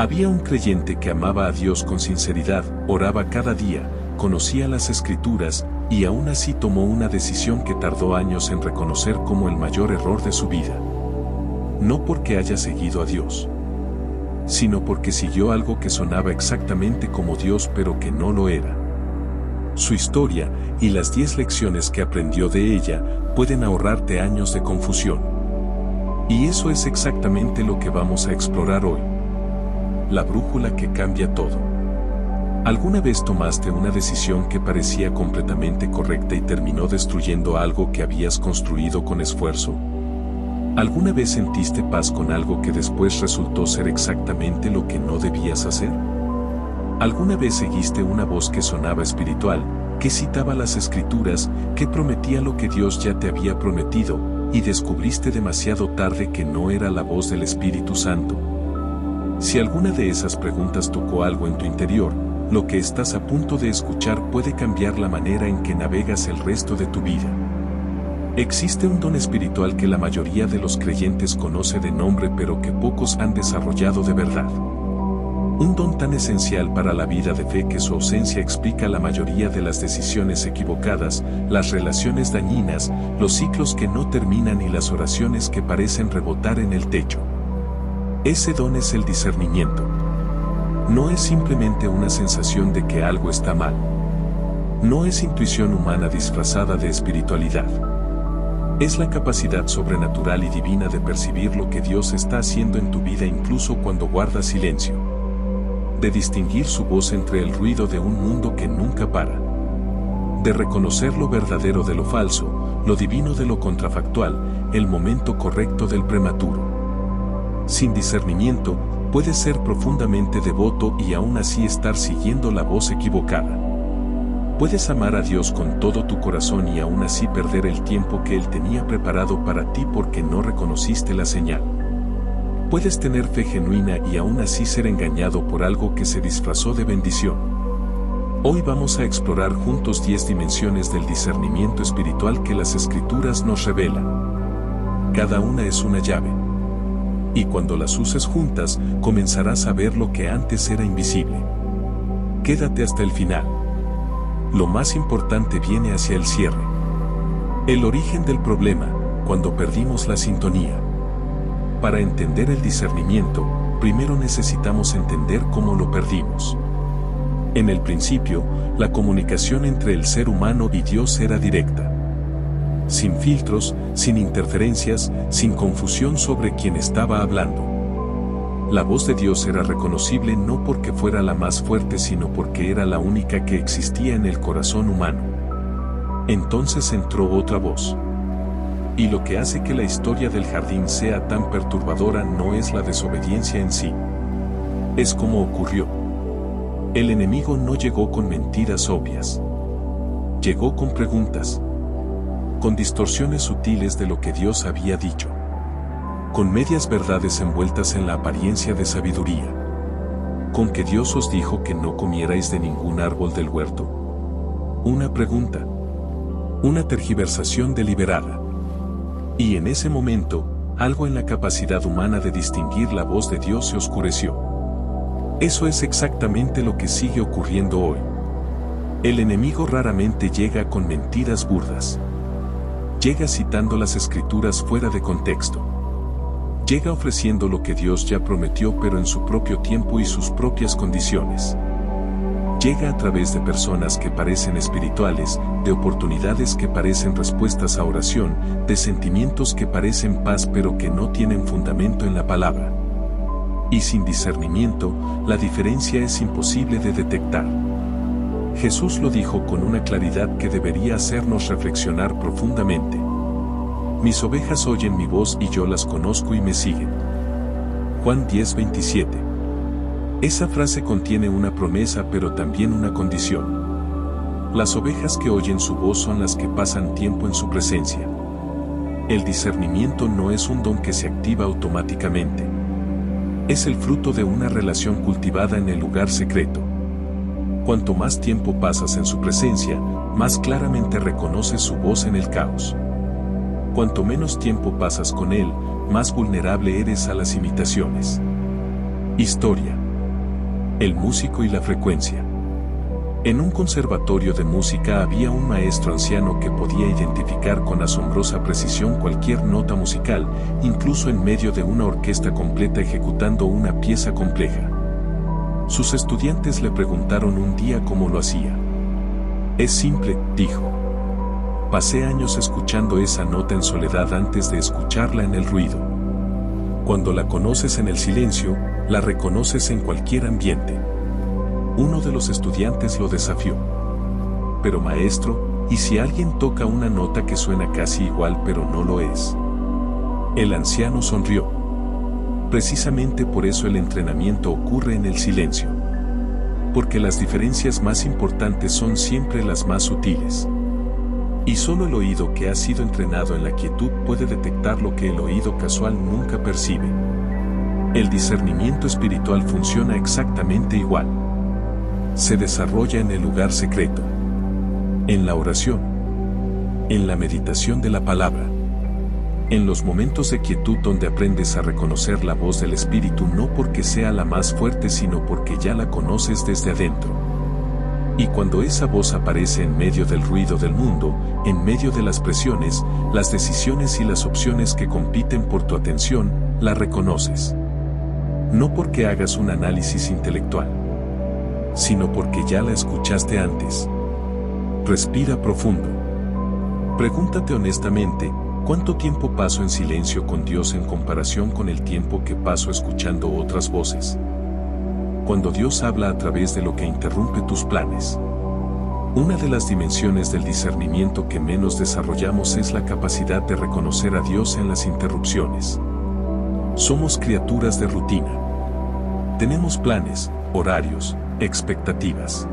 Había un creyente que amaba a Dios con sinceridad, oraba cada día, conocía las Escrituras, y aún así tomó una decisión que tardó años en reconocer como el mayor error de su vida. No porque haya seguido a Dios, sino porque siguió algo que sonaba exactamente como Dios pero que no lo era. Su historia, y las 10 lecciones que aprendió de ella, pueden ahorrarte años de confusión. Y eso es exactamente lo que vamos a explorar hoy. La brújula que cambia todo. ¿Alguna vez tomaste una decisión que parecía completamente correcta y terminó destruyendo algo que habías construido con esfuerzo? ¿Alguna vez sentiste paz con algo que después resultó ser exactamente lo que no debías hacer? ¿Alguna vez seguiste una voz que sonaba espiritual, que citaba las Escrituras, que prometía lo que Dios ya te había prometido, y descubriste demasiado tarde que no era la voz del Espíritu Santo? Si alguna de esas preguntas tocó algo en tu interior, lo que estás a punto de escuchar puede cambiar la manera en que navegas el resto de tu vida. Existe un don espiritual que la mayoría de los creyentes conoce de nombre pero que pocos han desarrollado de verdad. Un don tan esencial para la vida de fe que su ausencia explica la mayoría de las decisiones equivocadas, las relaciones dañinas, los ciclos que no terminan y las oraciones que parecen rebotar en el techo. Ese don es el discernimiento. No es simplemente una sensación de que algo está mal. No es intuición humana disfrazada de espiritualidad. Es la capacidad sobrenatural y divina de percibir lo que Dios está haciendo en tu vida incluso cuando guardas silencio. De distinguir su voz entre el ruido de un mundo que nunca para. De reconocer lo verdadero de lo falso, lo divino de lo contrafactual, el momento correcto del prematuro. Sin discernimiento, puedes ser profundamente devoto y aún así estar siguiendo la voz equivocada. Puedes amar a Dios con todo tu corazón y aún así perder el tiempo que Él tenía preparado para ti porque no reconociste la señal. Puedes tener fe genuina y aún así ser engañado por algo que se disfrazó de bendición. Hoy vamos a explorar juntos 10 dimensiones del discernimiento espiritual que las Escrituras nos revelan. Cada una es una llave. Y cuando las uses juntas, comenzarás a ver lo que antes era invisible. Quédate hasta el final. Lo más importante viene hacia el cierre. El origen del problema, cuando perdimos la sintonía. Para entender el discernimiento, primero necesitamos entender cómo lo perdimos. En el principio, la comunicación entre el ser humano y Dios era directa. Sin filtros, sin interferencias, sin confusión sobre quién estaba hablando. La voz de Dios era reconocible no porque fuera la más fuerte sino porque era la única que existía en el corazón humano. Entonces entró otra voz. Y lo que hace que la historia del jardín sea tan perturbadora no es la desobediencia en sí. Es como ocurrió. El enemigo no llegó con mentiras obvias. Llegó con preguntas. Con distorsiones sutiles de lo que Dios había dicho. Con medias verdades envueltas en la apariencia de sabiduría. Con que Dios os dijo que no comierais de ningún árbol del huerto. Una pregunta. Una tergiversación deliberada. Y en ese momento, algo en la capacidad humana de distinguir la voz de Dios se oscureció. Eso es exactamente lo que sigue ocurriendo hoy. El enemigo raramente llega con mentiras burdas. Llega citando las Escrituras fuera de contexto. Llega ofreciendo lo que Dios ya prometió pero en su propio tiempo y sus propias condiciones. Llega a través de personas que parecen espirituales, de oportunidades que parecen respuestas a oración, de sentimientos que parecen paz pero que no tienen fundamento en la palabra. Y sin discernimiento, la diferencia es imposible de detectar. Jesús lo dijo con una claridad que debería hacernos reflexionar profundamente. Mis ovejas oyen mi voz y yo las conozco y me siguen. Juan 10:27. Esa frase contiene una promesa pero también una condición. Las ovejas que oyen su voz son las que pasan tiempo en su presencia. El discernimiento no es un don que se activa automáticamente. Es el fruto de una relación cultivada en el lugar secreto. Cuanto más tiempo pasas en su presencia, más claramente reconoces su voz en el caos. Cuanto menos tiempo pasas con Él, más vulnerable eres a las imitaciones. Historia. El músico y la frecuencia. En un conservatorio de música había un maestro anciano que podía identificar con asombrosa precisión cualquier nota musical, incluso en medio de una orquesta completa ejecutando una pieza compleja. Sus estudiantes le preguntaron un día cómo lo hacía. Es simple, dijo. Pasé años escuchando esa nota en soledad antes de escucharla en el ruido. Cuando la conoces en el silencio, la reconoces en cualquier ambiente. Uno de los estudiantes lo desafió. Pero maestro, ¿y si alguien toca una nota que suena casi igual pero no lo es? El anciano sonrió. Precisamente por eso el entrenamiento ocurre en el silencio. Porque las diferencias más importantes son siempre las más sutiles. Y solo el oído que ha sido entrenado en la quietud puede detectar lo que el oído casual nunca percibe. El discernimiento espiritual funciona exactamente igual. Se desarrolla en el lugar secreto, en la oración, en la meditación de la palabra, en los momentos de quietud donde aprendes a reconocer la voz del Espíritu no porque sea la más fuerte sino porque ya la conoces desde adentro. Y cuando esa voz aparece en medio del ruido del mundo, en medio de las presiones, las decisiones y las opciones que compiten por tu atención, la reconoces. No porque hagas un análisis intelectual, sino porque ya la escuchaste antes. Respira profundo. Pregúntate honestamente, ¿cuánto tiempo paso en silencio con Dios en comparación con el tiempo que paso escuchando otras voces? Cuando Dios habla a través de lo que interrumpe tus planes. Una de las dimensiones del discernimiento que menos desarrollamos es la capacidad de reconocer a Dios en las interrupciones. Somos criaturas de rutina. Tenemos planes, horarios, expectativas.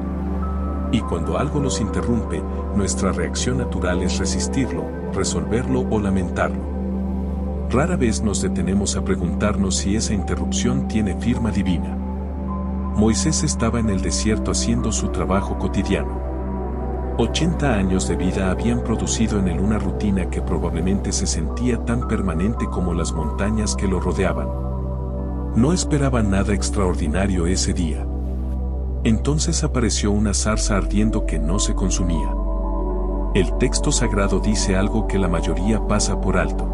Y cuando algo los interrumpe, nuestra reacción natural es resistirlo, resolverlo o lamentarlo. Rara vez nos detenemos a preguntarnos si esa interrupción tiene firma divina. Moisés estaba en el desierto haciendo su trabajo cotidiano. 80 años de vida habían producido en él una rutina que probablemente se sentía tan permanente como las montañas que lo rodeaban. No esperaba nada extraordinario ese día. Entonces apareció una zarza ardiendo que no se consumía. El texto sagrado dice algo que la mayoría pasa por alto.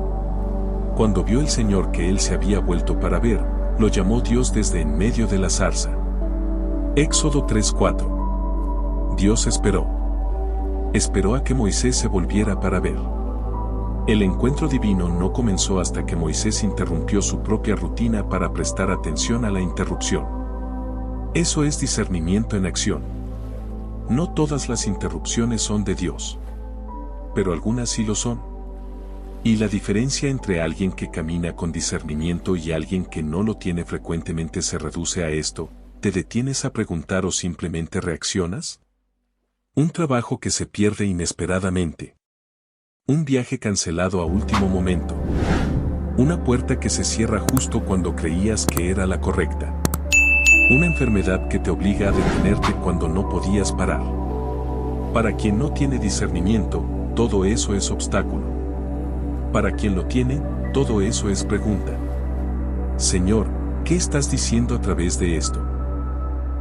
Cuando vio el Señor que él se había vuelto para ver, lo llamó Dios desde en medio de la zarza. Éxodo 3:4. Dios esperó. Esperó a que Moisés se volviera para ver. El encuentro divino no comenzó hasta que Moisés interrumpió su propia rutina para prestar atención a la interrupción. Eso es discernimiento en acción. No todas las interrupciones son de Dios. Pero algunas sí lo son. Y la diferencia entre alguien que camina con discernimiento y alguien que no lo tiene frecuentemente se reduce a esto: ¿te detienes a preguntar o simplemente reaccionas? Un trabajo que se pierde inesperadamente. Un viaje cancelado a último momento. Una puerta que se cierra justo cuando creías que era la correcta. Una enfermedad que te obliga a detenerte cuando no podías parar. Para quien no tiene discernimiento, todo eso es obstáculo. Para quien lo tiene, todo eso es pregunta. Señor, ¿qué estás diciendo a través de esto?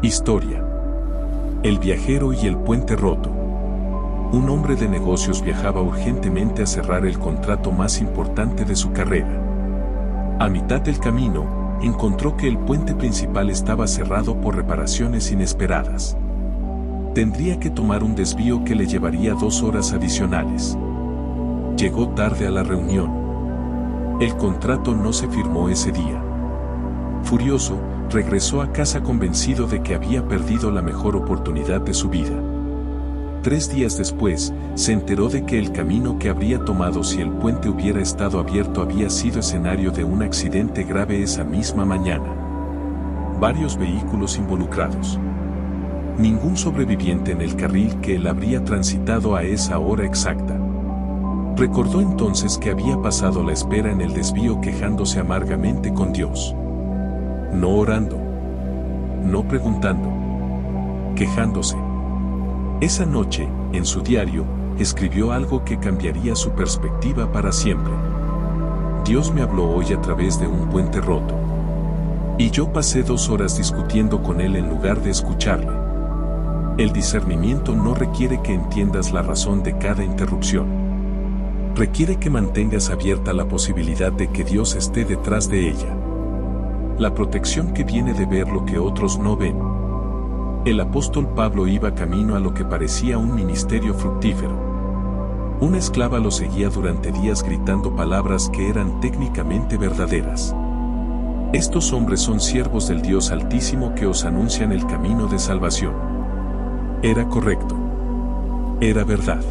Historia. El viajero y el puente roto. Un hombre de negocios viajaba urgentemente a cerrar el contrato más importante de su carrera. A mitad del camino, encontró que el puente principal estaba cerrado por reparaciones inesperadas. Tendría que tomar un desvío que le llevaría 2 horas adicionales. Llegó tarde a la reunión. El contrato no se firmó ese día. Furioso, regresó a casa convencido de que había perdido la mejor oportunidad de su vida. 3 días después, se enteró de que el camino que habría tomado si el puente hubiera estado abierto había sido escenario de un accidente grave esa misma mañana. Varios vehículos involucrados. Ningún sobreviviente en el carril que él habría transitado a esa hora exacta. Recordó entonces que había pasado la espera en el desvío quejándose amargamente con Dios. No orando. No preguntando. Quejándose. Esa noche, en su diario, escribió algo que cambiaría su perspectiva para siempre. Dios me habló hoy a través de un puente roto. Y yo pasé 2 horas discutiendo con él en lugar de escucharle. El discernimiento no requiere que entiendas la razón de cada interrupción. Requiere que mantengas abierta la posibilidad de que Dios esté detrás de ella. La protección que viene de ver lo que otros no ven. El apóstol Pablo iba camino a lo que parecía un ministerio fructífero. Una esclava lo seguía durante días gritando palabras que eran técnicamente verdaderas. Estos hombres son siervos del Dios Altísimo que os anuncian el camino de salvación. Era correcto. Era verdad.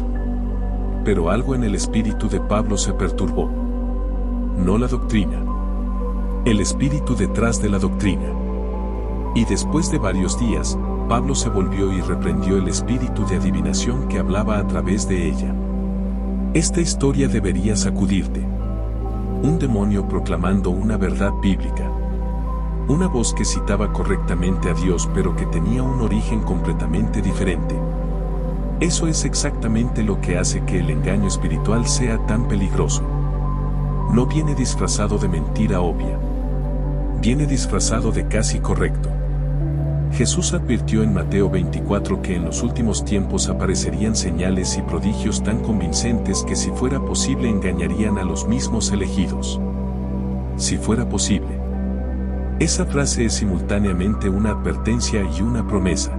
Pero algo en el espíritu de Pablo se perturbó. No la doctrina. El espíritu detrás de la doctrina. Y después de varios días, Pablo se volvió y reprendió el espíritu de adivinación que hablaba a través de ella. Esta historia debería sacudirte. Un demonio proclamando una verdad bíblica. Una voz que citaba correctamente a Dios pero que tenía un origen completamente diferente. Eso es exactamente lo que hace que el engaño espiritual sea tan peligroso. No viene disfrazado de mentira obvia. Viene disfrazado de casi correcto. Jesús advirtió en Mateo 24 que en los últimos tiempos aparecerían señales y prodigios tan convincentes que si fuera posible engañarían a los mismos elegidos. Si fuera posible. Esa frase es simultáneamente una advertencia y una promesa.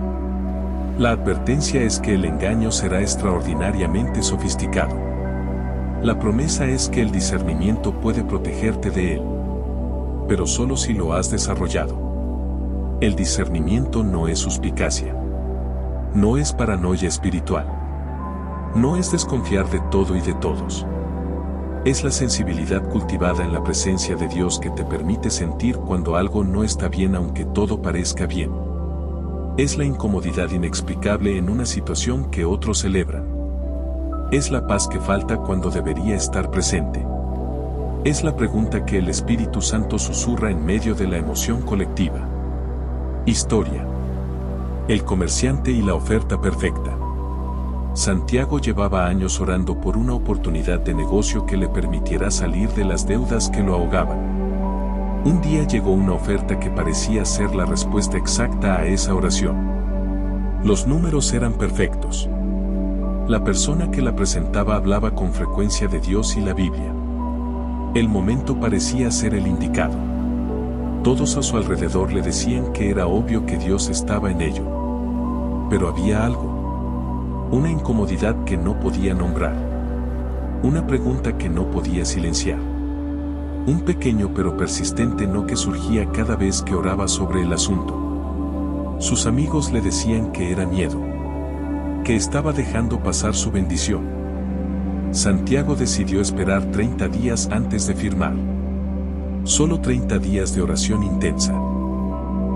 La advertencia es que el engaño será extraordinariamente sofisticado. La promesa es que el discernimiento puede protegerte de él. Pero solo si lo has desarrollado. El discernimiento no es suspicacia. No es paranoia espiritual. No es desconfiar de todo y de todos. Es la sensibilidad cultivada en la presencia de Dios que te permite sentir cuando algo no está bien aunque todo parezca bien. Es la incomodidad inexplicable en una situación que otros celebran. Es la paz que falta cuando debería estar presente. Es la pregunta que el Espíritu Santo susurra en medio de la emoción colectiva. Historia. El comerciante y la oferta perfecta. Santiago llevaba años orando por una oportunidad de negocio que le permitiera salir de las deudas que lo ahogaban. Un día llegó una oferta que parecía ser la respuesta exacta a esa oración. Los números eran perfectos. La persona que la presentaba hablaba con frecuencia de Dios y la Biblia. El momento parecía ser el indicado. Todos a su alrededor le decían que era obvio que Dios estaba en ello. Pero había algo. Una incomodidad que no podía nombrar. Una pregunta que no podía silenciar. Un pequeño pero persistente no que surgía cada vez que oraba sobre el asunto. Sus amigos le decían que era miedo. Que estaba dejando pasar su bendición. Santiago decidió esperar 30 días antes de firmar. Solo 30 días de oración intensa.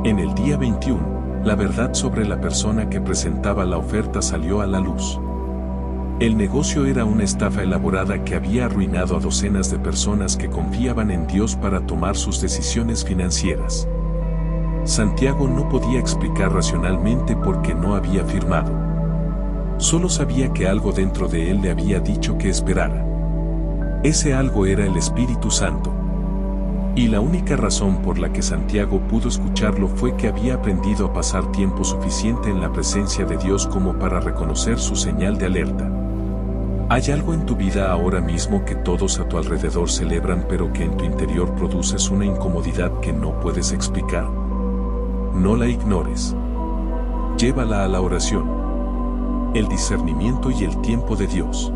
En el día 21, la verdad sobre la persona que presentaba la oferta salió a la luz. El negocio era una estafa elaborada que había arruinado a docenas de personas que confiaban en Dios para tomar sus decisiones financieras. Santiago no podía explicar racionalmente por qué no había firmado. Solo sabía que algo dentro de él le había dicho que esperara. Ese algo era el Espíritu Santo. Y la única razón por la que Santiago pudo escucharlo fue que había aprendido a pasar tiempo suficiente en la presencia de Dios como para reconocer su señal de alerta. Hay algo en tu vida ahora mismo que todos a tu alrededor celebran pero que en tu interior produces una incomodidad que no puedes explicar. No la ignores. Llévala a la oración. El discernimiento y el tiempo de Dios.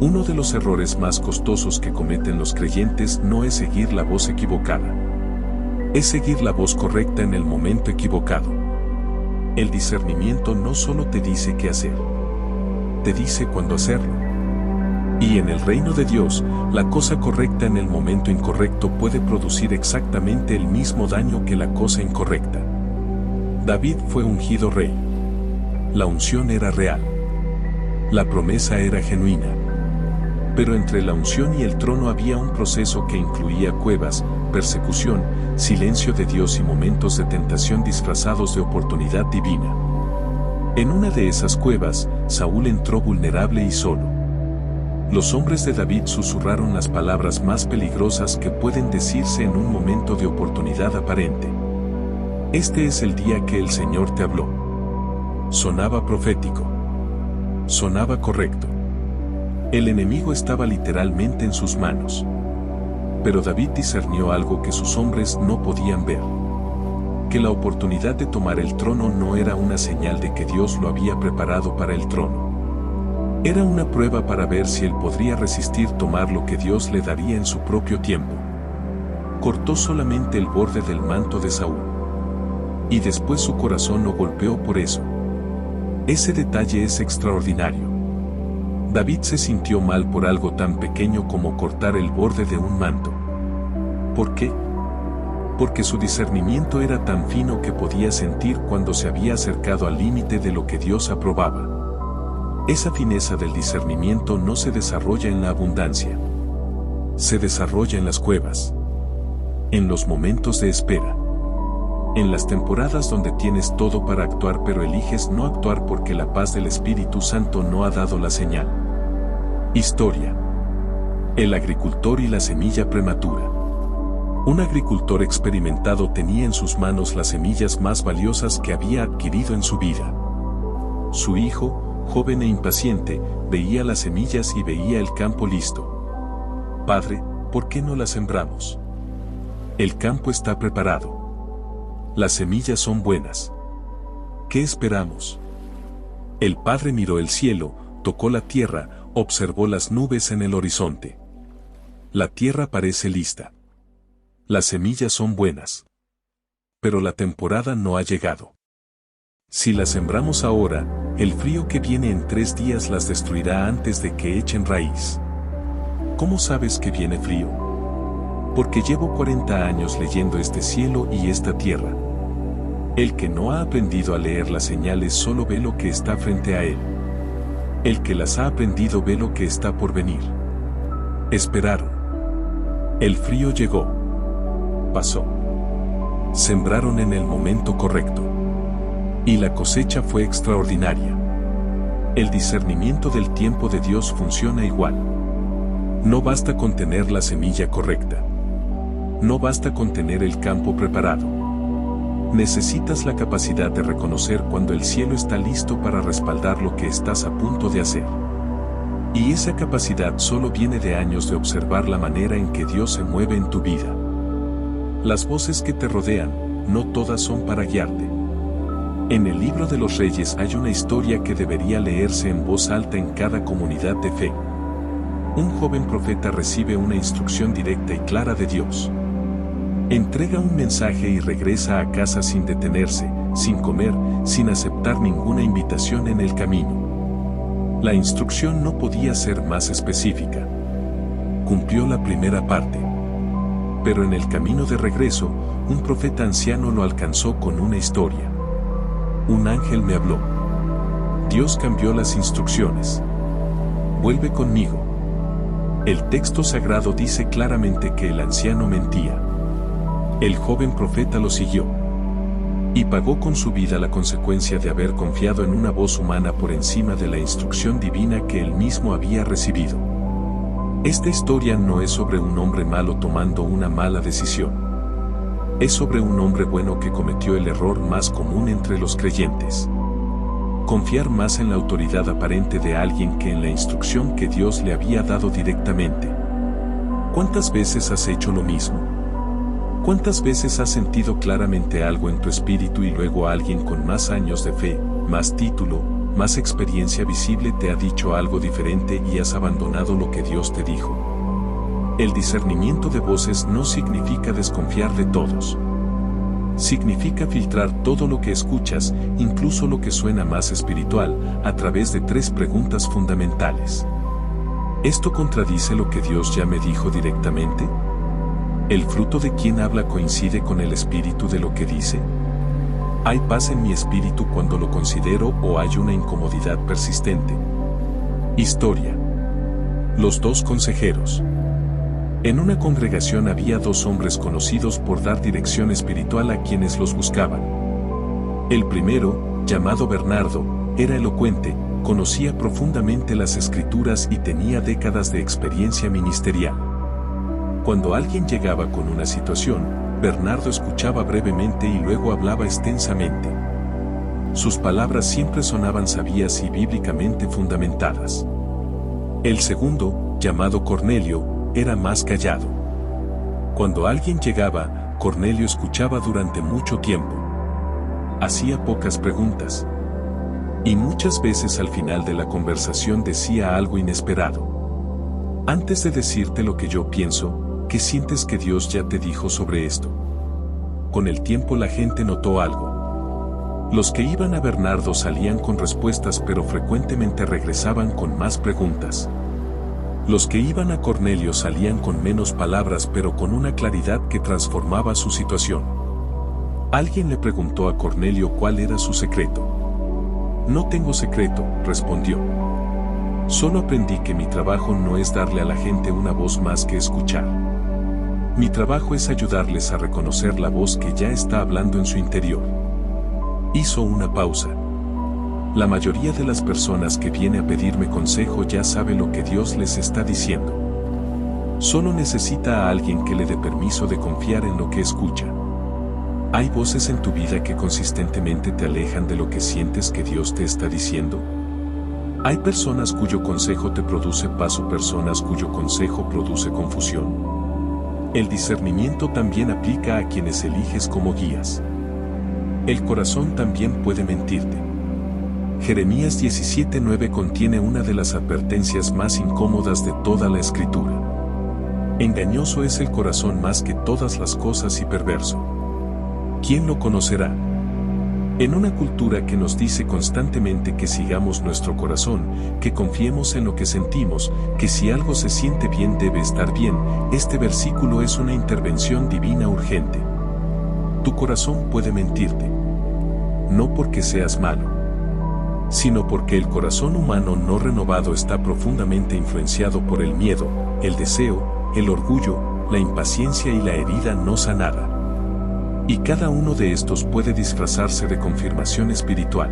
Uno de los errores más costosos que cometen los creyentes no es seguir la voz equivocada. Es seguir la voz correcta en el momento equivocado. El discernimiento no solo te dice qué hacer, te dice cuándo hacerlo. Y en el reino de Dios, la cosa correcta en el momento incorrecto puede producir exactamente el mismo daño que la cosa incorrecta. David fue ungido rey. La unción era real. La promesa era genuina. Pero entre la unción y el trono había un proceso que incluía cuevas, persecución, silencio de Dios y momentos de tentación disfrazados de oportunidad divina. En una de esas cuevas, Saúl entró vulnerable y solo. Los hombres de David susurraron las palabras más peligrosas que pueden decirse en un momento de oportunidad aparente. Este es el día que el Señor te habló. Sonaba profético. Sonaba correcto. El enemigo estaba literalmente en sus manos. Pero David discernió algo que sus hombres no podían ver. Que la oportunidad de tomar el trono no era una señal de que Dios lo había preparado para el trono. Era una prueba para ver si él podría resistir tomar lo que Dios le daría en su propio tiempo. Cortó solamente el borde del manto de Saúl. Y después su corazón lo golpeó por eso. Ese detalle es extraordinario. David se sintió mal por algo tan pequeño como cortar el borde de un manto. ¿Por qué? Porque su discernimiento era tan fino que podía sentir cuando se había acercado al límite de lo que Dios aprobaba. Esa fineza del discernimiento no se desarrolla en la abundancia. Se desarrolla en las cuevas. En los momentos de espera. En las temporadas donde tienes todo para actuar pero eliges no actuar porque la paz del Espíritu Santo no ha dado la señal. Historia. El agricultor y la semilla prematura. Un agricultor experimentado tenía en sus manos las semillas más valiosas que había adquirido en su vida. Su hijo, joven e impaciente, veía las semillas y veía el campo listo. Padre, ¿por qué no las sembramos? El campo está preparado. Las semillas son buenas. ¿Qué esperamos? El padre miró el cielo, tocó la tierra, observó las nubes en el horizonte. La tierra parece lista. Las semillas son buenas. Pero la temporada no ha llegado. Si las sembramos ahora, el frío que viene en 3 días las destruirá antes de que echen raíz. ¿Cómo sabes que viene frío? Porque llevo 40 años leyendo este cielo y esta tierra. El que no ha aprendido a leer las señales solo ve lo que está frente a él. El que las ha aprendido ve lo que está por venir. Esperaron. El frío llegó. Pasó. Sembraron en el momento correcto. Y la cosecha fue extraordinaria. El discernimiento del tiempo de Dios funciona igual. No basta con tener la semilla correcta. No basta con tener el campo preparado. Necesitas la capacidad de reconocer cuando el cielo está listo para respaldar lo que estás a punto de hacer. Y esa capacidad solo viene de años de observar la manera en que Dios se mueve en tu vida. Las voces que te rodean, no todas son para guiarte. En el libro de los Reyes hay una historia que debería leerse en voz alta en cada comunidad de fe. Un joven profeta recibe una instrucción directa y clara de Dios. Entrega un mensaje y regresa a casa sin detenerse, sin comer, sin aceptar ninguna invitación en el camino. La instrucción no podía ser más específica. Cumplió la primera parte. Pero en el camino de regreso, un profeta anciano lo alcanzó con una historia. Un ángel me habló. Dios cambió las instrucciones. Vuelve conmigo. El texto sagrado dice claramente que el anciano mentía. El joven profeta lo siguió. Y pagó con su vida la consecuencia de haber confiado en una voz humana por encima de la instrucción divina que él mismo había recibido. Esta historia no es sobre un hombre malo tomando una mala decisión. Es sobre un hombre bueno que cometió el error más común entre los creyentes. Confiar más en la autoridad aparente de alguien que en la instrucción que Dios le había dado directamente. ¿Cuántas veces has hecho lo mismo? ¿Cuántas veces has sentido claramente algo en tu espíritu y luego alguien con más años de fe, más título, más experiencia visible te ha dicho algo diferente y has abandonado lo que Dios te dijo? El discernimiento de voces no significa desconfiar de todos. Significa filtrar todo lo que escuchas, incluso lo que suena más espiritual, a través de 3 preguntas fundamentales. ¿Esto contradice lo que Dios ya me dijo directamente? ¿El fruto de quien habla coincide con el espíritu de lo que dice? ¿Hay paz en mi espíritu cuando lo considero o hay una incomodidad persistente? Historia. Los 2 consejeros. En una congregación había 2 hombres conocidos por dar dirección espiritual a quienes los buscaban. El primero, llamado Bernardo, era elocuente, conocía profundamente las Escrituras y tenía décadas de experiencia ministerial. Cuando alguien llegaba con una situación, Bernardo escuchaba brevemente y luego hablaba extensamente. Sus palabras siempre sonaban sabias y bíblicamente fundamentadas. El segundo, llamado Cornelio, era más callado. Cuando alguien llegaba, Cornelio escuchaba durante mucho tiempo. Hacía pocas preguntas. Y muchas veces al final de la conversación decía algo inesperado. Antes de decirte lo que yo pienso, ¿qué sientes que Dios ya te dijo sobre esto? Con el tiempo la gente notó algo. Los que iban a Bernardo salían con respuestas pero frecuentemente regresaban con más preguntas. Los que iban a Cornelio salían con menos palabras pero con una claridad que transformaba su situación. Alguien le preguntó a Cornelio cuál era su secreto. No tengo secreto, respondió. Solo aprendí que mi trabajo no es darle a la gente una voz más que escuchar. Mi trabajo es ayudarles a reconocer la voz que ya está hablando en su interior. Hizo una pausa. La mayoría de las personas que viene a pedirme consejo ya sabe lo que Dios les está diciendo. Solo necesita a alguien que le dé permiso de confiar en lo que escucha. ¿Hay voces en tu vida que consistentemente te alejan de lo que sientes que Dios te está diciendo? ¿Hay personas cuyo consejo te produce paz o personas cuyo consejo produce confusión? El discernimiento también aplica a quienes eliges como guías. El corazón también puede mentirte. Jeremías 17:9 contiene una de las advertencias más incómodas de toda la Escritura. Engañoso es el corazón más que todas las cosas y perverso. ¿Quién lo conocerá? En una cultura que nos dice constantemente que sigamos nuestro corazón, que confiemos en lo que sentimos, que si algo se siente bien debe estar bien, este versículo es una intervención divina urgente. Tu corazón puede mentirte. No porque seas malo, sino porque el corazón humano no renovado está profundamente influenciado por el miedo, el deseo, el orgullo, la impaciencia y la herida no sanada. Y cada uno de estos puede disfrazarse de confirmación espiritual.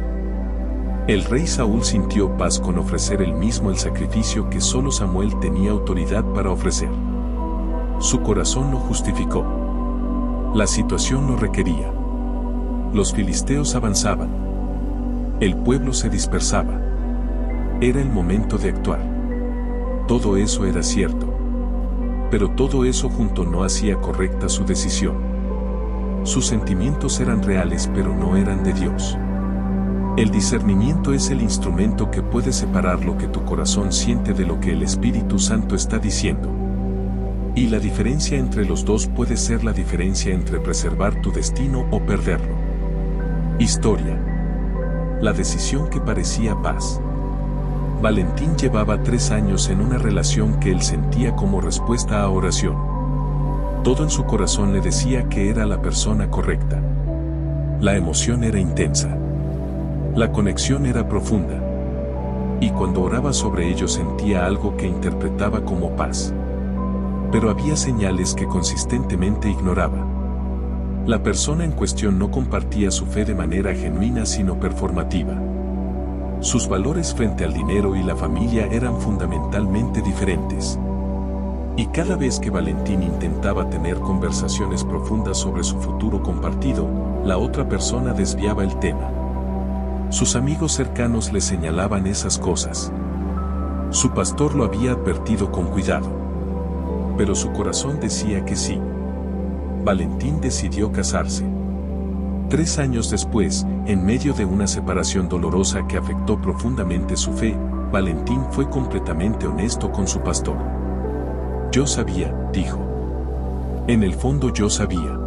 El rey Saúl sintió paz con ofrecer él mismo el sacrificio que solo Samuel tenía autoridad para ofrecer. Su corazón lo justificó. La situación lo requería. Los filisteos avanzaban. El pueblo se dispersaba. Era el momento de actuar. Todo eso era cierto. Pero todo eso junto no hacía correcta su decisión. Sus sentimientos eran reales pero no eran de Dios. El discernimiento es el instrumento que puede separar lo que tu corazón siente de lo que el Espíritu Santo está diciendo. Y la diferencia entre los dos puede ser la diferencia entre preservar tu destino o perderlo. Historia. La decisión que parecía paz. Valentín llevaba 3 años en una relación que él sentía como respuesta a oración. Todo en su corazón le decía que era la persona correcta. La emoción era intensa. La conexión era profunda. Y cuando oraba sobre ello sentía algo que interpretaba como paz. Pero había señales que consistentemente ignoraba. La persona en cuestión no compartía su fe de manera genuina sino performativa. Sus valores frente al dinero y la familia eran fundamentalmente diferentes. Y cada vez que Valentín intentaba tener conversaciones profundas sobre su futuro compartido, la otra persona desviaba el tema. Sus amigos cercanos le señalaban esas cosas. Su pastor lo había advertido con cuidado. Pero su corazón decía que sí. Valentín decidió casarse. 3 años después, en medio de una separación dolorosa que afectó profundamente su fe, Valentín fue completamente honesto con su pastor. Yo sabía, dijo. En el fondo yo sabía.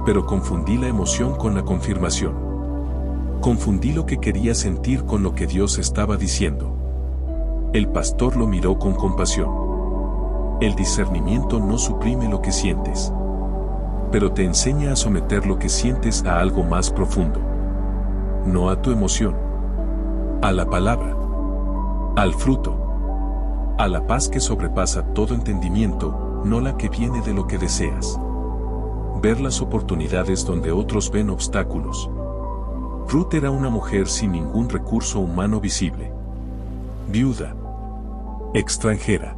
Pero confundí la emoción con la confirmación. Confundí lo que quería sentir con lo que Dios estaba diciendo. El pastor lo miró con compasión. El discernimiento no suprime lo que sientes, pero te enseña a someter lo que sientes a algo más profundo. No a tu emoción, a la palabra, al fruto, a la paz que sobrepasa todo entendimiento, no la que viene de lo que deseas. Ver las oportunidades donde otros ven obstáculos. Ruth era una mujer sin ningún recurso humano visible. Viuda. Extranjera.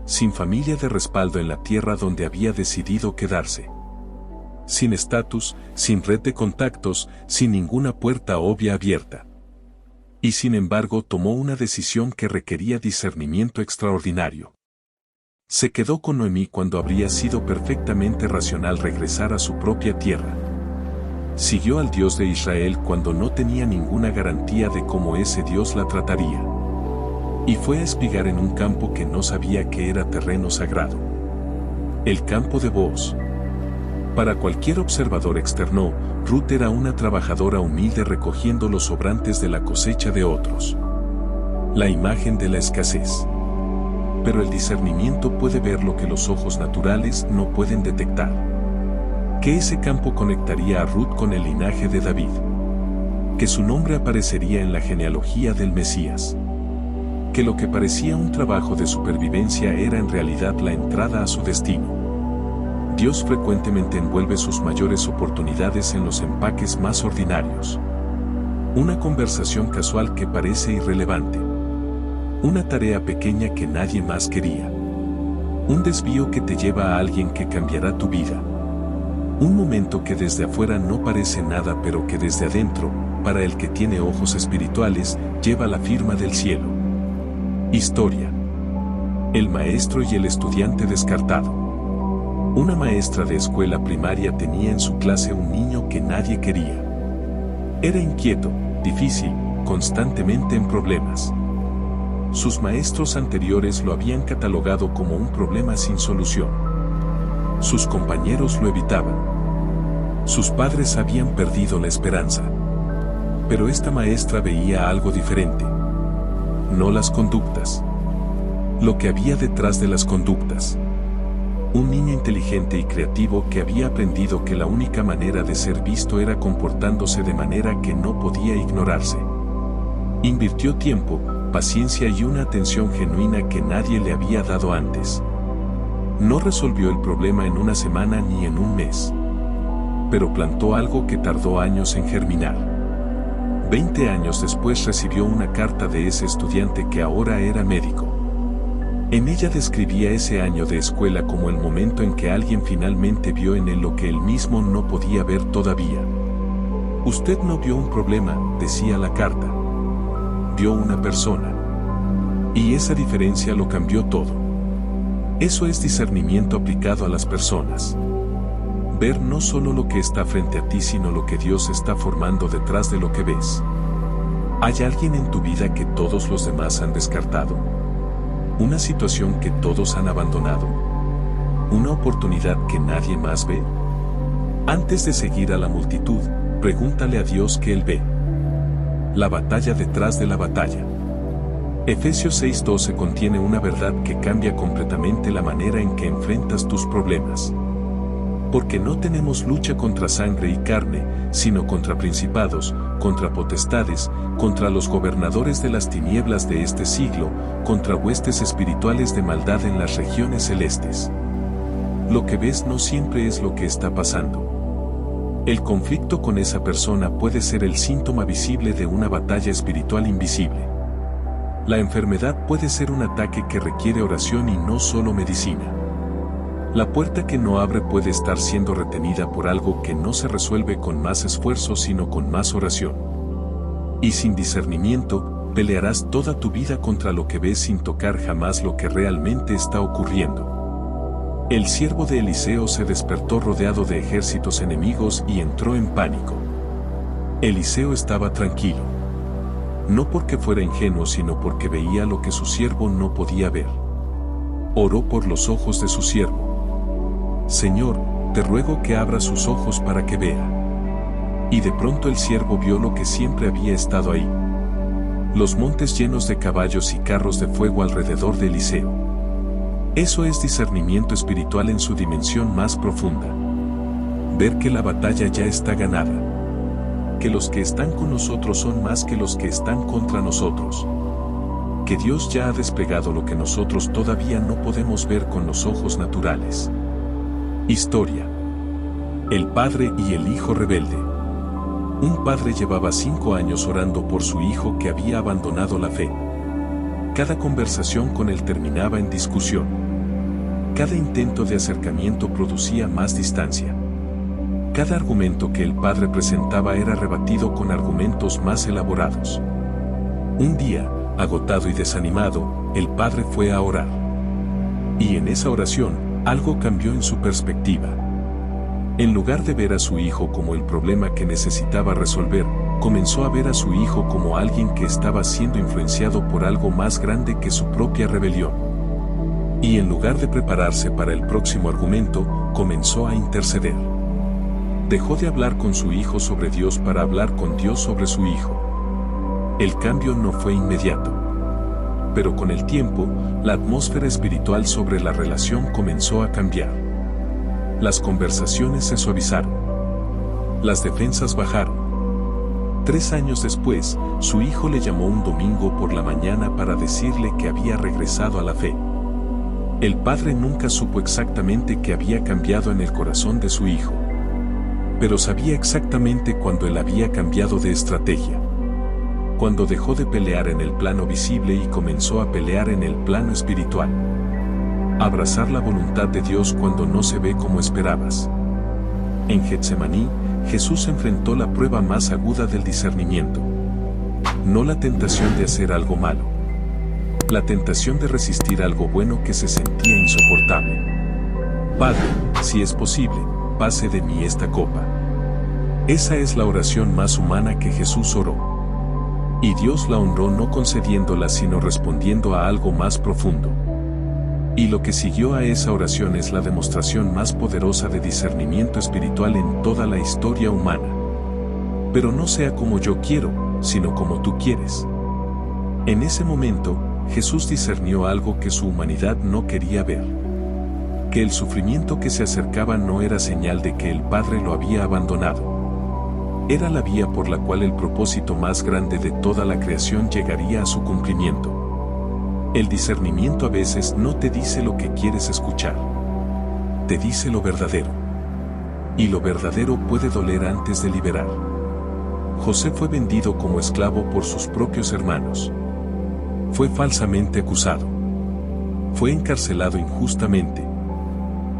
Sin familia de respaldo en la tierra donde había decidido quedarse. Sin estatus, sin red de contactos, sin ninguna puerta obvia abierta. Y sin embargo tomó una decisión que requería discernimiento extraordinario. Se quedó con Noemí cuando habría sido perfectamente racional regresar a su propia tierra. Siguió al Dios de Israel cuando no tenía ninguna garantía de cómo ese Dios la trataría. Y fue a espigar en un campo que no sabía que era terreno sagrado. El campo de Booz. Para cualquier observador externo, Ruth era una trabajadora humilde recogiendo los sobrantes de la cosecha de otros. La imagen de la escasez. Pero el discernimiento puede ver lo que los ojos naturales no pueden detectar. Que ese campo conectaría a Ruth con el linaje de David. Que su nombre aparecería en la genealogía del Mesías. Que lo que parecía un trabajo de supervivencia era en realidad la entrada a su destino. Dios frecuentemente envuelve sus mayores oportunidades en los empaques más ordinarios. Una conversación casual que parece irrelevante. Una tarea pequeña que nadie más quería. Un desvío que te lleva a alguien que cambiará tu vida. Un momento que desde afuera no parece nada pero que desde adentro, para el que tiene ojos espirituales, lleva la firma del cielo. Historia. El maestro y el estudiante descartado. Una maestra de escuela primaria tenía en su clase un niño que nadie quería. Era inquieto, difícil, constantemente en problemas. Sus maestros anteriores lo habían catalogado como un problema sin solución. Sus compañeros lo evitaban. Sus padres habían perdido la esperanza. Pero esta maestra veía algo diferente. No las conductas. Lo que había detrás de las conductas. Un niño inteligente y creativo que había aprendido que la única manera de ser visto era comportándose de manera que no podía ignorarse. Invirtió tiempo, paciencia y una atención genuina que nadie le había dado antes. No resolvió el problema en una semana ni en un mes. Pero plantó algo que tardó años en germinar. 20 años después recibió una carta de ese estudiante que ahora era médico. En ella describía ese año de escuela como el momento en que alguien finalmente vio en él lo que él mismo no podía ver todavía. Usted no vio un problema, decía la carta. Vio una persona. Y esa diferencia lo cambió todo. Eso es discernimiento aplicado a las personas. Ver no solo lo que está frente a ti, sino lo que Dios está formando detrás de lo que ves. ¿Hay alguien en tu vida que todos los demás han descartado? ¿Una situación que todos han abandonado? ¿Una oportunidad que nadie más ve? Antes de seguir a la multitud, pregúntale a Dios qué Él ve. La batalla detrás de la batalla. Efesios 6:12 contiene una verdad que cambia completamente la manera en que enfrentas tus problemas. Porque no tenemos lucha contra sangre y carne, sino contra principados, contra potestades, contra los gobernadores de las tinieblas de este siglo, contra huestes espirituales de maldad en las regiones celestes. Lo que ves no siempre es lo que está pasando. El conflicto con esa persona puede ser el síntoma visible de una batalla espiritual invisible. La enfermedad puede ser un ataque que requiere oración y no solo medicina. La puerta que no abre puede estar siendo retenida por algo que no se resuelve con más esfuerzo sino con más oración. Y sin discernimiento, pelearás toda tu vida contra lo que ves sin tocar jamás lo que realmente está ocurriendo. El siervo de Eliseo se despertó rodeado de ejércitos enemigos y entró en pánico. Eliseo estaba tranquilo. No porque fuera ingenuo sino porque veía lo que su siervo no podía ver. Oró por los ojos de su siervo. Señor, te ruego que abra sus ojos para que vea. Y de pronto el siervo vio lo que siempre había estado ahí. Los montes llenos de caballos y carros de fuego alrededor de Eliseo. Eso es discernimiento espiritual en su dimensión más profunda. Ver que la batalla ya está ganada. Que los que están con nosotros son más que los que están contra nosotros. Que Dios ya ha desplegado lo que nosotros todavía no podemos ver con los ojos naturales. Historia. El padre y el hijo rebelde. Un padre llevaba 5 años orando por su hijo que había abandonado la fe. Cada conversación con él terminaba en discusión. Cada intento de acercamiento producía más distancia. Cada argumento que el padre presentaba era rebatido con argumentos más elaborados. Un día, agotado y desanimado, el padre fue a orar. Y en esa oración, algo cambió en su perspectiva. En lugar de ver a su hijo como el problema que necesitaba resolver, comenzó a ver a su hijo como alguien que estaba siendo influenciado por algo más grande que su propia rebelión. Y en lugar de prepararse para el próximo argumento, comenzó a interceder. Dejó de hablar con su hijo sobre Dios para hablar con Dios sobre su hijo. El cambio no fue inmediato. Pero con el tiempo, la atmósfera espiritual sobre la relación comenzó a cambiar. Las conversaciones se suavizaron. Las defensas bajaron. 3 años después, su hijo le llamó un domingo por la mañana para decirle que había regresado a la fe. El padre nunca supo exactamente qué había cambiado en el corazón de su hijo. Pero sabía exactamente cuándo él había cambiado de estrategia. Cuando dejó de pelear en el plano visible y comenzó a pelear en el plano espiritual. Abrazar la voluntad de Dios cuando no se ve como esperabas. En Getsemaní, Jesús enfrentó la prueba más aguda del discernimiento. No la tentación de hacer algo malo. La tentación de resistir algo bueno que se sentía insoportable. Padre, si es posible, pase de mí esta copa. Esa es la oración más humana que Jesús oró. Y Dios la honró no concediéndola sino respondiendo a algo más profundo. Y lo que siguió a esa oración es la demostración más poderosa de discernimiento espiritual en toda la historia humana. Pero no sea como yo quiero, sino como tú quieres. En ese momento, Jesús discernió algo que su humanidad no quería ver. Que el sufrimiento que se acercaba no era señal de que el Padre lo había abandonado. Era la vía por la cual el propósito más grande de toda la creación llegaría a su cumplimiento. El discernimiento a veces no te dice lo que quieres escuchar. Te dice lo verdadero. Y lo verdadero puede doler antes de liberar. José fue vendido como esclavo por sus propios hermanos. Fue falsamente acusado. Fue encarcelado injustamente.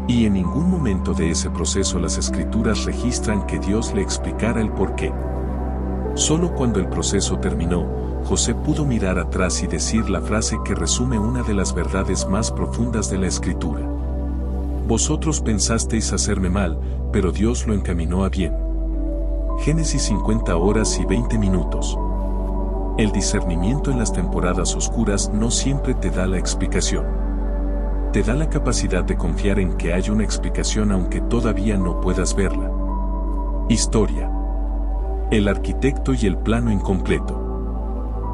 Y en ningún momento de ese proceso las Escrituras registran que Dios le explicara el porqué. Solo cuando el proceso terminó, José pudo mirar atrás y decir la frase que resume una de las verdades más profundas de la Escritura. Vosotros pensasteis hacerme mal, pero Dios lo encaminó a bien. Génesis 50 horas y 20 minutos. El discernimiento en las temporadas oscuras no siempre te da la explicación. Te da la capacidad de confiar en que hay una explicación aunque todavía no puedas verla. Historia. El arquitecto y el plano incompleto.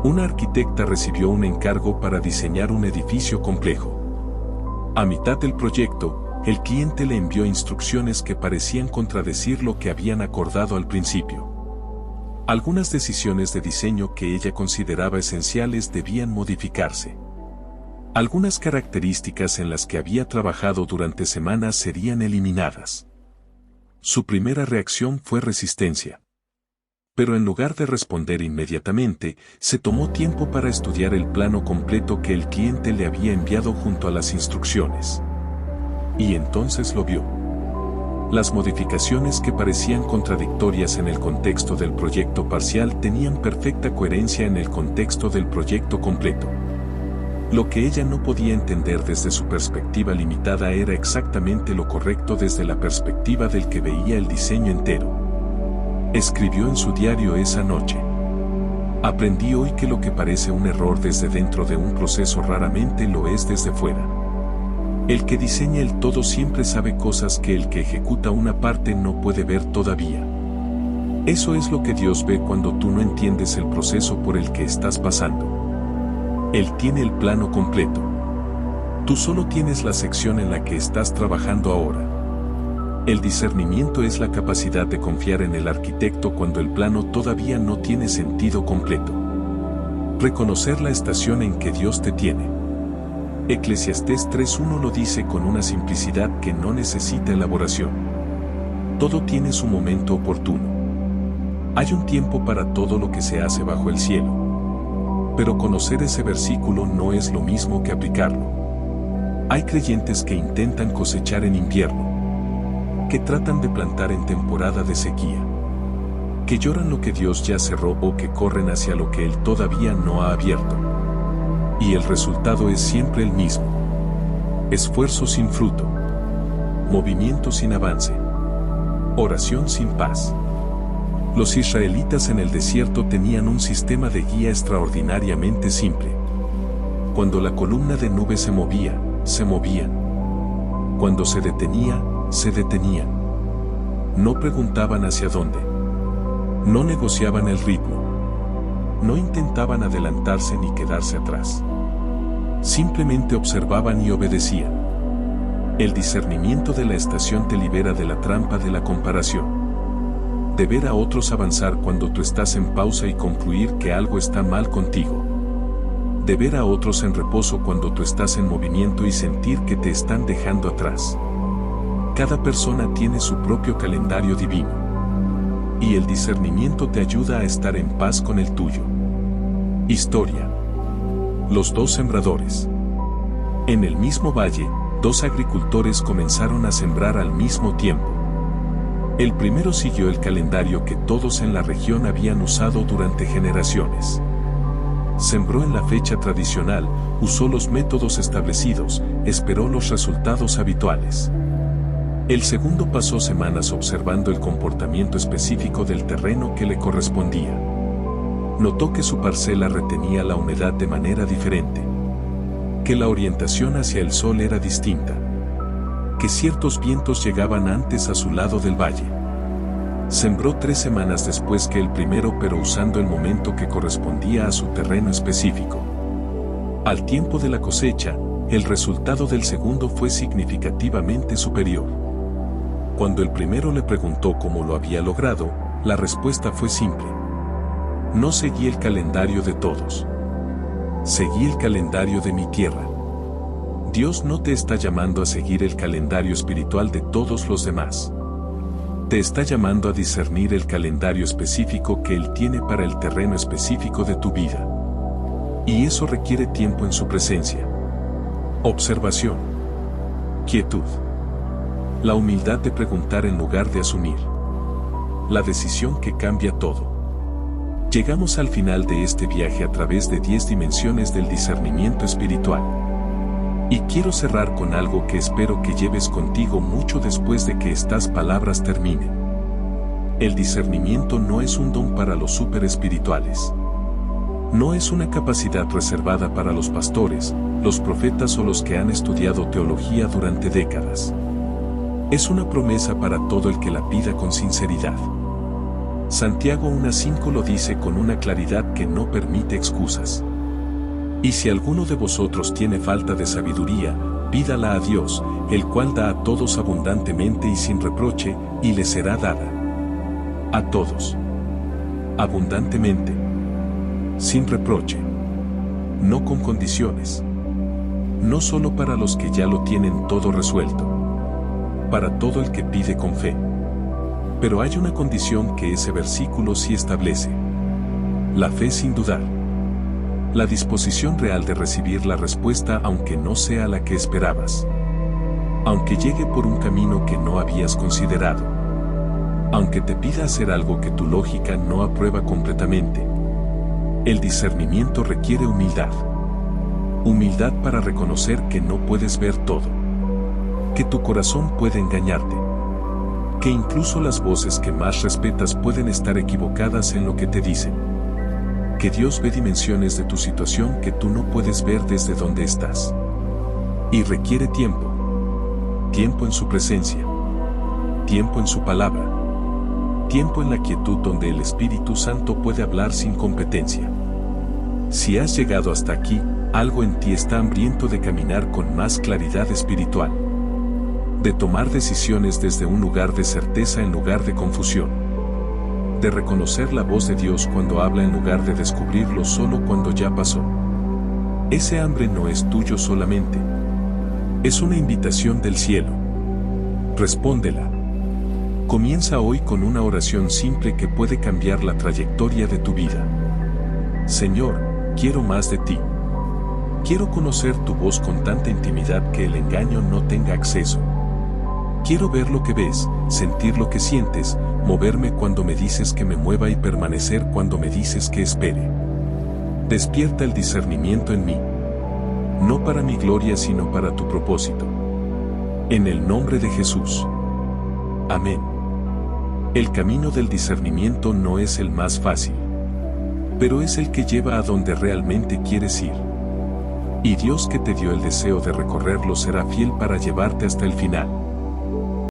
Una arquitecta recibió un encargo para diseñar un edificio complejo. A mitad del proyecto, el cliente le envió instrucciones que parecían contradecir lo que habían acordado al principio. Algunas decisiones de diseño que ella consideraba esenciales debían modificarse. Algunas características en las que había trabajado durante semanas serían eliminadas. Su primera reacción fue resistencia. Pero en lugar de responder inmediatamente, se tomó tiempo para estudiar el plano completo que el cliente le había enviado junto a las instrucciones. Y entonces lo vio. Las modificaciones que parecían contradictorias en el contexto del proyecto parcial tenían perfecta coherencia en el contexto del proyecto completo. Lo que ella no podía entender desde su perspectiva limitada era exactamente lo correcto desde la perspectiva del que veía el diseño entero. Escribió en su diario esa noche. Aprendí hoy que lo que parece un error desde dentro de un proceso raramente lo es desde fuera. El que diseña el todo siempre sabe cosas que el que ejecuta una parte no puede ver todavía. Eso es lo que Dios ve cuando tú no entiendes el proceso por el que estás pasando. Él tiene el plano completo. Tú solo tienes la sección en la que estás trabajando ahora. El discernimiento es la capacidad de confiar en el arquitecto cuando el plano todavía no tiene sentido completo. Reconocer la estación en que Dios te tiene. Eclesiastés 3:1 lo dice con una simplicidad que no necesita elaboración. Todo tiene su momento oportuno. Hay un tiempo para todo lo que se hace bajo el cielo. Pero conocer ese versículo no es lo mismo que aplicarlo. Hay creyentes que intentan cosechar en invierno, que tratan de plantar en temporada de sequía, que lloran lo que Dios ya cerró o que corren hacia lo que Él todavía no ha abierto. Y el resultado es siempre el mismo: esfuerzo sin fruto, movimiento sin avance, oración sin paz. Los israelitas en el desierto tenían un sistema de guía extraordinariamente simple. Cuando la columna de nube se movía, se movían. Cuando se detenía, se detenían. No preguntaban hacia dónde. No negociaban el ritmo. No intentaban adelantarse ni quedarse atrás. Simplemente observaban y obedecían. El discernimiento de la estación te libera de la trampa de la comparación. De ver a otros avanzar cuando tú estás en pausa y concluir que algo está mal contigo. De ver a otros en reposo cuando tú estás en movimiento y sentir que te están dejando atrás. Cada persona tiene su propio calendario divino. Y el discernimiento te ayuda a estar en paz con el tuyo. Historia. Los dos sembradores. En el mismo valle, dos agricultores comenzaron a sembrar al mismo tiempo. El primero siguió el calendario que todos en la región habían usado durante generaciones. Sembró en la fecha tradicional, usó los métodos establecidos, esperó los resultados habituales. El segundo pasó semanas observando el comportamiento específico del terreno que le correspondía. Notó que su parcela retenía la humedad de manera diferente, que la orientación hacia el sol era distinta, que ciertos vientos llegaban antes a su lado del valle. Sembró 3 semanas después que el primero, pero usando el momento que correspondía a su terreno específico. Al tiempo de la cosecha, el resultado del segundo fue significativamente superior. Cuando el primero le preguntó cómo lo había logrado, la respuesta fue simple: no seguí el calendario de todos. Seguí el calendario de mi tierra. Dios no te está llamando a seguir el calendario espiritual de todos los demás. Te está llamando a discernir el calendario específico que Él tiene para el terreno específico de tu vida. Y eso requiere tiempo en su presencia. Observación. Quietud. La humildad de preguntar en lugar de asumir. La decisión que cambia todo. Llegamos al final de este viaje a través de 10 dimensiones del discernimiento espiritual. Y quiero cerrar con algo que espero que lleves contigo mucho después de que estas palabras terminen. El discernimiento no es un don para los superespirituales. No es una capacidad reservada para los pastores, los profetas o los que han estudiado teología durante décadas. Es una promesa para todo el que la pida con sinceridad. Santiago 1:5 lo dice con una claridad que no permite excusas. Y si alguno de vosotros tiene falta de sabiduría, pídala a Dios, el cual da a todos abundantemente y sin reproche, y le será dada. A todos. Abundantemente. Sin reproche. No con condiciones. No solo para los que ya lo tienen todo resuelto. Para todo el que pide con fe. Pero hay una condición que ese versículo sí establece. La fe sin dudar. La disposición real de recibir la respuesta aunque no sea la que esperabas. Aunque llegue por un camino que no habías considerado. Aunque te pida hacer algo que tu lógica no aprueba completamente. El discernimiento requiere humildad. Humildad para reconocer que no puedes ver todo. Que tu corazón puede engañarte. Que incluso las voces que más respetas pueden estar equivocadas en lo que te dicen. Que Dios ve dimensiones de tu situación que tú no puedes ver desde donde estás. Y requiere tiempo. Tiempo en su presencia. Tiempo en su palabra. Tiempo en la quietud donde el Espíritu Santo puede hablar sin competencia. Si has llegado hasta aquí, algo en ti está hambriento de caminar con más claridad espiritual. De tomar decisiones desde un lugar de certeza en lugar de confusión. De reconocer la voz de Dios cuando habla en lugar de descubrirlo solo cuando ya pasó. Ese hambre no es tuyo solamente. Es una invitación del cielo. Respóndela. Comienza hoy con una oración simple que puede cambiar la trayectoria de tu vida. Señor, quiero más de ti. Quiero conocer tu voz con tanta intimidad que el engaño no tenga acceso. Quiero ver lo que ves, sentir lo que sientes, moverme cuando me dices que me mueva y permanecer cuando me dices que espere. Despierta el discernimiento en mí. No para mi gloria sino para tu propósito. En el nombre de Jesús. Amén. El camino del discernimiento no es el más fácil, pero es el que lleva a donde realmente quieres ir. Y Dios que te dio el deseo de recorrerlo será fiel para llevarte hasta el final.